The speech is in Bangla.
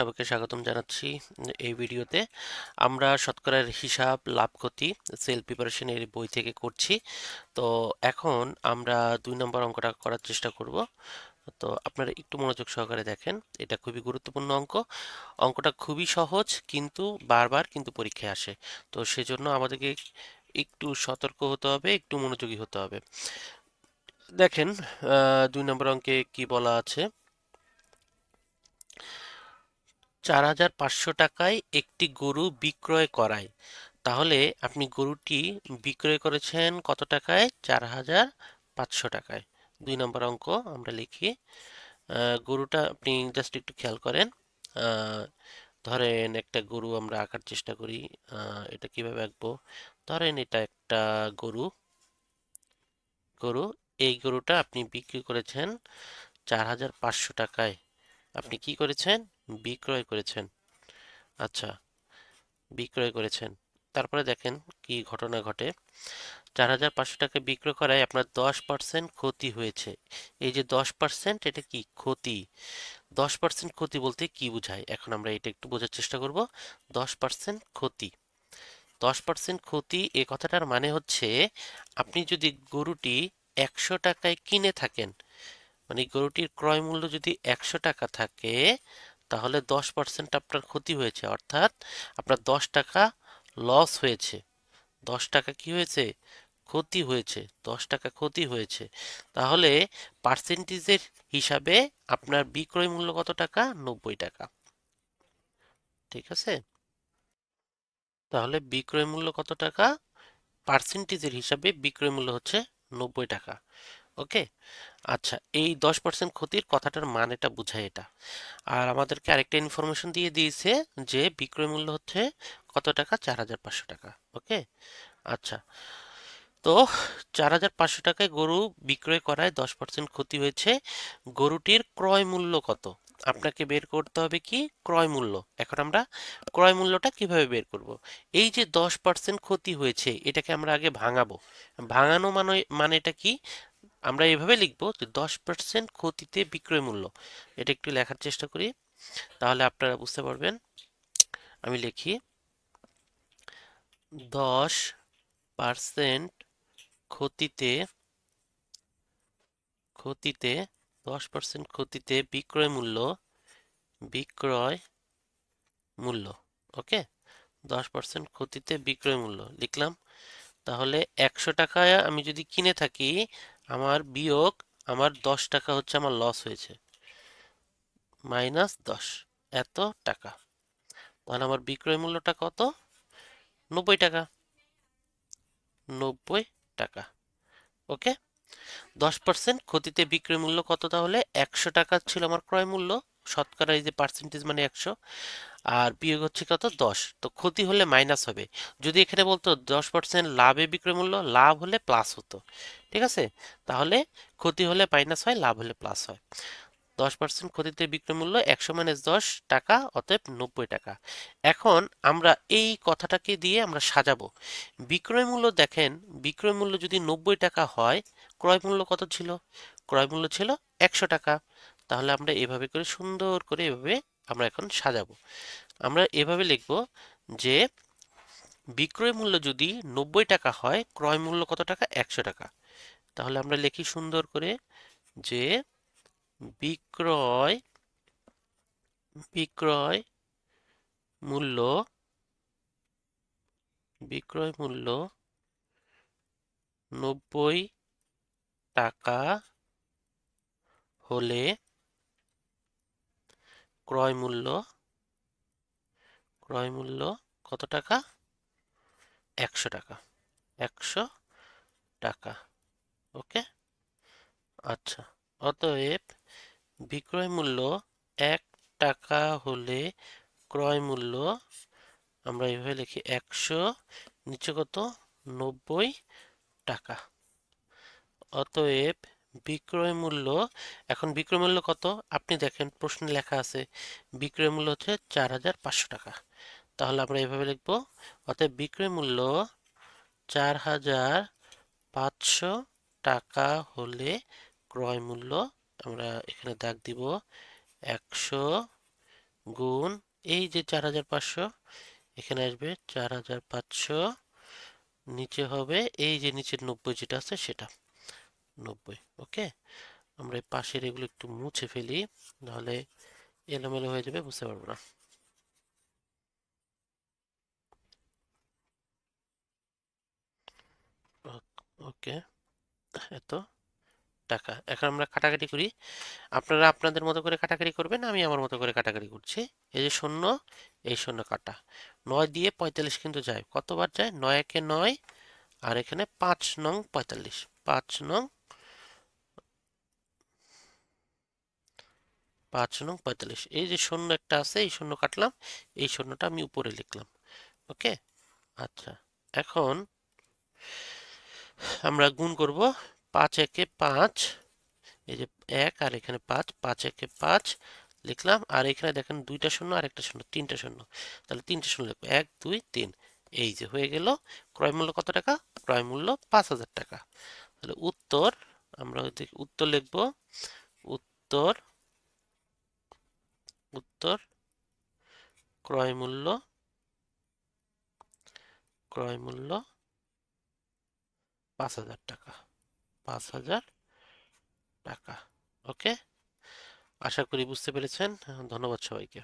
সবাইকে স্বাগতম জানাচ্ছি। এই ভিডিওতে আমরা শতকরার হিসাব, লাভ, ক্ষতি, সেল প্রিপারেশন এর বই থেকে করছি। তো এখন আমরা ২ নম্বর অঙ্কটা করার চেষ্টা করব। তো আপনারা একটু মনোযোগ সহকারে দেখেন। এটা খুবই গুরুত্বপূর্ণ অঙ্ক। অঙ্কটা খুবই সহজ, কিন্তু বারবার কিন্তু পরীক্ষায় আসে। তো সেজন্য আমাদেরকে একটু সতর্ক হতে হবে, একটু মনোযোগী হতে হবে। দেখেন, ২ নম্বর অঙ্কে কি বলা আছে? ৪,৫০০ টাকায় একটি গরু বিক্রয় করায়। তাহলে আপনি গরুটি বিক্রয় করেছেন কত টাকায়? ৪,৫০০ টাকায়। ২ নম্বর অঙ্ক আমরা লিখি। গরুটা আপনি জাস্ট একটু খেয়াল করেন। আহ, ধরেন একটা গরু আমরা আঁকার চেষ্টা করি। এটা কিভাবে আঁকবো? ধরেন এটা একটা গরু। গরু এই গরুটা আপনি বিক্রি করেছেন ৪,৫০০ টাকায়। আপনি কি করেছেন? বিক্রয় করেছেন। আচ্ছা, বিক্রয় করেছেন। তারপরে দেখেন কি ঘটনা ঘটে। ৪,৫০০ টাকায় বিক্রয় করায় আপনার 10% ক্ষতি হয়েছে। এই যে 10%, এটা কি ক্ষতি? 10% ক্ষতি বলতে কি বোঝায়? এখন আমরা এটা একটু বোঝার চেষ্টা করব। 10% ক্ষতি, 10% ক্ষতি এ কথাটার মানে হচ্ছে, আপনি যদি গরুটি ১০০ টাকায় কিনে থাকেন, মানে গরুটির ক্রয় মূল্য যদি ১০০ টাকা থাকে, তাহলে 10% আপনার ক্ষতি হয়েছে, অর্থাৎ আপনার ১০ টাকা লস হয়েছে। ১০ টাকা কি হয়েছে? ক্ষতি হয়েছে। ১০ টাকা ক্ষতি হয়েছে। তাহলে পার্সেন্টেজের হিসাবে আপনার বিক্রয় মূল্য কত টাকা? ৯০ টাকা। ঠিক আছে? তাহলে বিক্রয় মূল্য কত টাকা? পার্সেন্টেজের হিসাবে বিক্রয় মূল্য হচ্ছে ৯০ টাকা। ওকে। আচ্ছা, এই 10% ক্ষতির কথাটার মানেটা বোঝায় এটা। আর আমাদেরকে আরেকটা ইনফরমেশন দিয়ে দিয়েছে যে বিক্রয় মূল্য হচ্ছে কত টাকা? ৪,৫০০ টাকা। ওকে। আচ্ছা, তো ৪,৫০০ টাকায় গরু বিক্রয় করায় 10% ক্ষতি হয়েছে। গরুটির ক্রয় মূল্য কত? আপনাকে বের করতে হবে কি? ক্রয় মূল্য। এখন আমরা ক্রয় মূল্যটা কিভাবে বের করব? এই যে 10% ক্ষতি হয়েছে, এটাকে আমরা আগে ভাঙাবো। ভাঙানো মানেটা কি? আমরা এভাবে লিখবো যে 10% ক্ষতিতে বিক্রয় মূল্য। এটা একটু লেখার চেষ্টা করি, তাহলে আপনারা বুঝতে পারবেন। আমি লিখি 10% ক্ষতিতে ক্ষতিতে 10% ক্ষতিতে বিক্রয় মূল্য। ওকে। 10% ক্ষতিতে বিক্রয় মূল্য লিখলাম। তাহলে ১০০ টাকায় আমি যদি কিনে থাকি, আমার বিয়োগ আমার ১০ টাকা হচ্ছে আমার লস হয়েছে, -১০ এত টাকা। তাহলে আমার বিক্রয় মূল্যটা কত? ৯০ টাকা। ৯০ টাকা। ওকে। 10% ক্ষতিতে বিক্রয় মূল্য কত তাহলে? ১০০ টাকা ছিল আমার ক্রয় মূল্য, শতকরা এই যে পার্সেন্টেজ মানে ১০০, আর বিয়োগ হচ্ছে কত? ১০। তো ক্ষতি হলে মাইনাস হবে। যদি এখানে বলতো 10% লাভে বিক্রয় মূল্য, লাভ হলে প্লাস হতো। ঠিক আছে? তাহলে ক্ষতি হলে মাইনাস হয়, লাভ হলে প্লাস হয়। 10% ক্ষতিতে বিক্রয় মূল্য ১০০ - ১০ টাকা, অতএব ৯০ টাকা। এখন আমরা এই কথাটাকে দিয়ে আমরা সাজাবো। বিক্রয় মূল্য দেখেন, বিক্রয় মূল্য যদি ৯০ টাকা হয়, ক্রয় মূল্য কত ছিল? ক্রয় মূল্য ছিল ১০০ টাকা। তাহলে আমরা এভাবে করে সুন্দর করে এভাবে আমরা এখন সাজাবো। আমরা এভাবে লিখব যে বিক্রয় মূল্য যদি ৯০ টাকা হয়, ক্রয় মূল্য কত টাকা? ১০০ টাকা। তাহলে আমরা লিখি সুন্দর করে যে বিক্রয় বিক্রয় মূল্য বিক্রয় মূল্য ৯০ টাকা হলে ক্রয় মূল্য কত টাকা? ১০০ টাকা। ১০০ টাকা। ওকে। আচ্ছা, অতএব বিক্রয় মূল্য ১ টাকা হলে ক্রয় মূল্য, আমরা এইভাবে লিখি ১০০, নিচে কত? ৯০ টাকা। অতএব বিক্রয় মূল্য, এখন বিক্রয় মূল্য কত? আপনি দেখেন প্রশ্নে লেখা আছে বিক্রয় মূল্য হচ্ছে ৪,৫০০ টাকা। তাহলে আমরা এভাবে লিখব, অতএব বিক্রয় মূল্য ৪,৫০০ টাকা হলে ক্রয় মূল্য, আমরা এখানে দাগ দিব ১০০ গুণ এই যে 4,500, এখানে আসবে 4,500, নিচে হবে এই যে নিচের 90 যেটা আছে সেটা 90। ওকে, আমরা এই পাশের এগুলো একটু মুছে ফেলি, নাহলে এলোমেলো হয়ে যাবে, বুঝতে পারবো না। ওকে, এত টাকা। এখন আমরা কাটাকাটি করি, আপনারা আপনাদের মতো করে কাটাকাটি করবেন, আমি আমার মতো করে কাটাকাটি করছি। এই যে শূন্য, এই শূন্য কাটা, 9 দিয়ে 45 কিন্তু যায়, কতবার যায়? 9 একে 9, আর এখানে 5 নং 45, 5 নং 45। এই যে শূন্য একটা আছে, এই শূন্য কাটলাম, এই শূন্যটা আমি উপরে লিখলাম। ওকে, আচ্ছা, এখন আমরা গুণ করব। 5 একে 5, এই যে 1 আর এখানে 5, 5 একে 5 লিখলাম, আর এখানে দেখেন দুইটা শূন্য আর একটা শূন্য, তিনটা শূন্য, তাহলে তিনটা শূন্য লিখবো, 1 2 3। এই যে হয়ে গেল। ক্রয় মূল্য কত টাকা? ক্রয় মূল্য 5,000 টাকা। তাহলে উত্তর, আমরা উত্তর লিখবো, উত্তর, উত্তর ক্রয় মূল্য, ক্রয় মূল্য 5,000 টাকা, 5,000 টাকা। ওকে, আশা করি বুঝতে পেরেছেন। ধন্যবাদ সবাইকে।